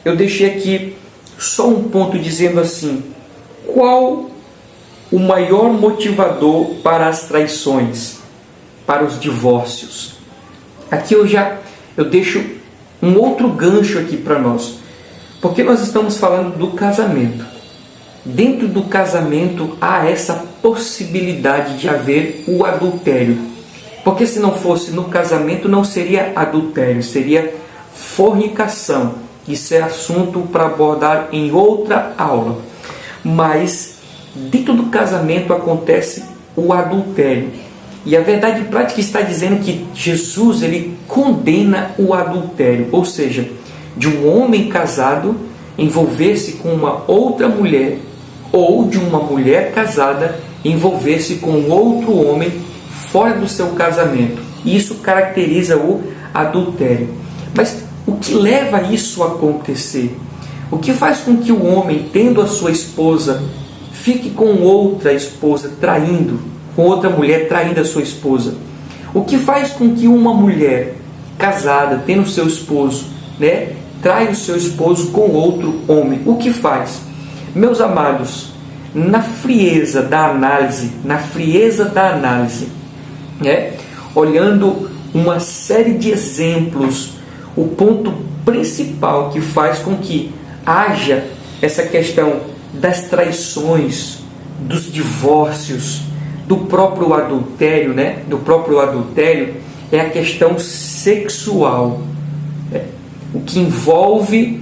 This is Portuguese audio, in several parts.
eu deixei aqui só um ponto dizendo assim: qual o maior motivador para as traições, para os divórcios? Aqui eu deixo um outro gancho aqui para nós, porque nós estamos falando do casamento. Dentro do casamento há essa possibilidade de haver o adultério, porque se não fosse no casamento não seria adultério, seria fornicação. Isso é assunto para abordar em outra aula. Mas dentro do casamento acontece o adultério. E a verdade prática está dizendo que Jesus ele condena o adultério, ou seja, de um homem casado envolver-se com uma outra mulher, ou de uma mulher casada envolver-se com outro homem fora do seu casamento. Isso caracteriza o adultério. Mas o que leva isso a acontecer? O que faz com que o homem, tendo a sua esposa, fique com outra esposa, com outra mulher traindo a sua esposa? O que faz com que uma mulher casada, tendo seu esposo, trai o seu esposo com outro homem? O que faz? Meus amados, na frieza da análise, olhando uma série de exemplos, o ponto principal que faz com que haja essa questão das traições, dos divórcios, do próprio adultério, é a questão sexual. O que envolve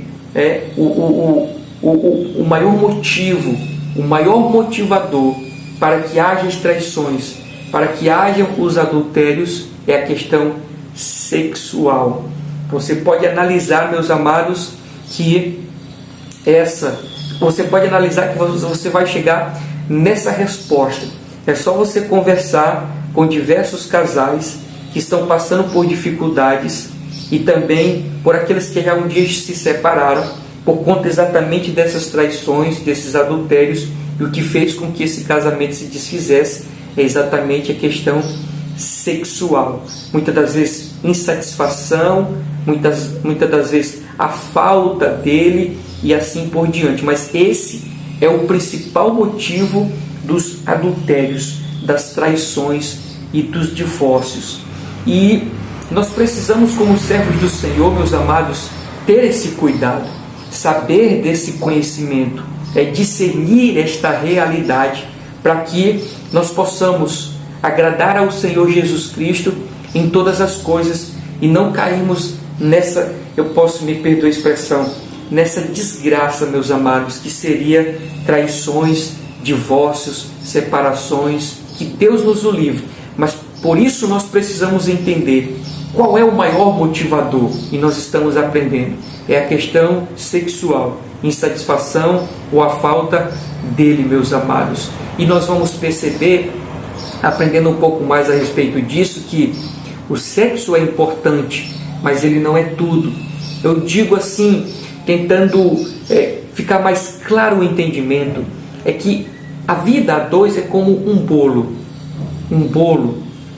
o maior motivo, o maior motivador para que haja as traições, para que hajam os adultérios, é a questão sexual. Você pode analisar, meus amados, que você vai chegar nessa resposta. É só você conversar com diversos casais que estão passando por dificuldades e também por aqueles que já um dia se separaram por conta exatamente dessas traições, desses adultérios, e o que fez com que esse casamento se desfizesse é exatamente a questão sexual. Muitas das vezes insatisfação, muitas das vezes a falta dele e assim por diante. Mas esse é o principal motivo dos adultérios, das traições e dos divórcios. E nós precisamos, como servos do Senhor, meus amados, ter esse cuidado, saber desse conhecimento, discernir esta realidade, para que nós possamos agradar ao Senhor Jesus Cristo em todas as coisas e não cairmos nessa, me perdoe a expressão, nessa desgraça, meus amados, que seria traições, divórcios, separações. Que Deus nos o livre. Mas por isso nós precisamos entender qual é o maior motivador, e nós estamos aprendendo. É a questão sexual, insatisfação ou a falta dele, meus amados. E nós vamos perceber, aprendendo um pouco mais a respeito disso, que o sexo é importante, mas ele não é tudo. Eu digo assim, tentando ficar mais claro o entendimento, é que a vida a dois é como um bolo,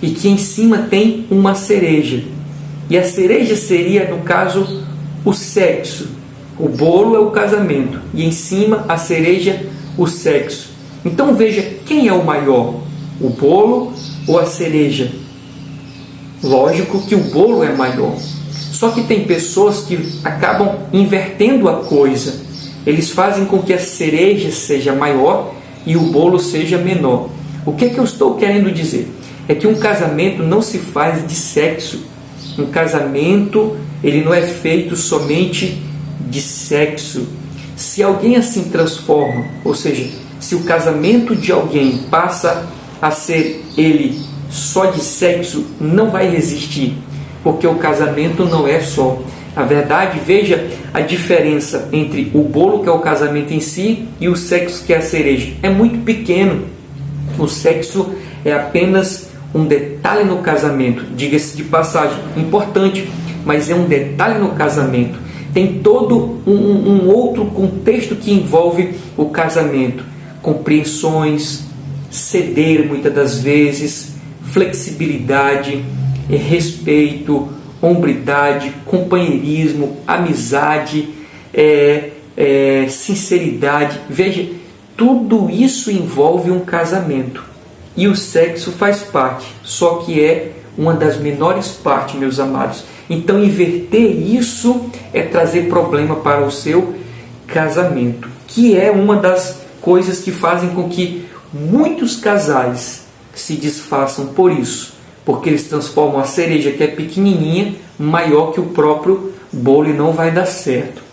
e que em cima tem uma cereja. E a cereja seria, no caso, o sexo. O bolo é o casamento, e em cima a cereja, o sexo. Então veja, quem é o maior? O bolo ou a cereja? Lógico que o bolo é maior. Só que tem pessoas que acabam invertendo a coisa. Eles fazem com que a cereja seja maior e o bolo seja menor. O que eu estou querendo dizer? É que um casamento não se faz de sexo. Um casamento, ele não é feito somente de sexo. Se alguém assim transforma, ou seja, se o casamento de alguém passa a ser ele só de sexo, não vai resistir, porque o casamento não é só. Na verdade, veja a diferença entre o bolo, que é o casamento em si, e o sexo, que é a cereja. É muito pequeno. O sexo é apenas um detalhe no casamento. Diga-se de passagem, importante, mas é um detalhe no casamento. Tem todo um outro contexto que envolve o casamento. Compreensões, ceder muitas das vezes, flexibilidade, respeito, hombridade, companheirismo, amizade, sinceridade. Veja, tudo isso envolve um casamento. E o sexo faz parte, só que é uma das menores partes, meus amados. Então, inverter isso é trazer problema para o seu casamento, que é uma das coisas que fazem com que muitos casais se desfaçam por isso, porque eles transformam a cereja, que é pequenininha, maior que o próprio bolo, e não vai dar certo.